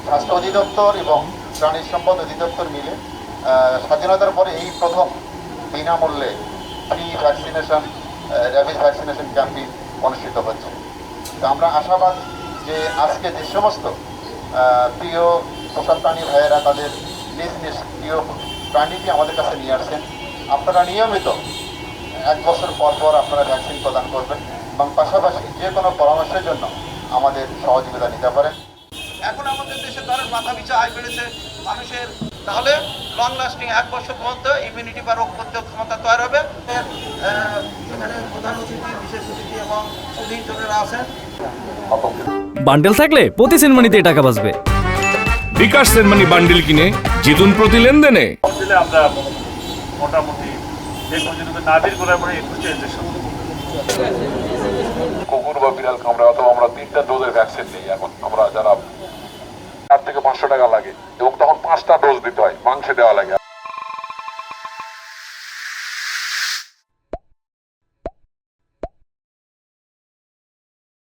স্বাস্থ্য অধিদপ্তর এবং প্রাণী সম্পদ অধিদপ্তর মিলে স্বাধীনতার পরে এই প্রথম বিনামূল্যে free vaccination rabies vaccination campaign অনুষ্ঠিত হচ্ছে। তো আমরা আশাবাদ যে আজকে যে সমস্ত প্রিয় পোষা প্রাণী ভাইয়েরা তাদের নিজ নিজ প্রিয় প্রাণীকে আমাদের কাছে নিয়ে আসছেন, আপনারা নিয়মিত 1 বছর পর পর আপনারা ভ্যাকসিন প্রদান করবেন এবং পাশাপাশি যে কোনো পরামর্শের জন্য আমাদের সহযোগিতা নিতে পারেন। এখন আমাদের দেশে ধরেন মাথা পিছু আয় বেড়েছে মানুষের, তাহলে লং লাস্টিং 1 বছর মধ্যে ইমিউনিটি বা রোগ প্রতিরোধ ক্ষমতা তৈরি হবে। এখানে প্রধান অতিথি, বিশেষ অতিথি এবং সুধীরজনেরা আছেন। বান্ডেল থাকলে প্রতি সেনমানিতে টাকা বাঁচবে। বিকাশ সেনমানি বান্ডিল কিনে জিতুন প্রতি লেনদেনে। আমরা মোটামুটি নাভির গোড়ায় পরে 21টা ইনজেকশন। কুকুর বা বিড়াল কামড়ে অথবা আমরা 3টা ডোজের ভ্যাকসিন নিই। এখন আমরা যারা 4 থেকে 500 টাকা লাগে এবং তখন 5টা ডোজ দিতে হয়, মাংসে দেওয়া লাগে।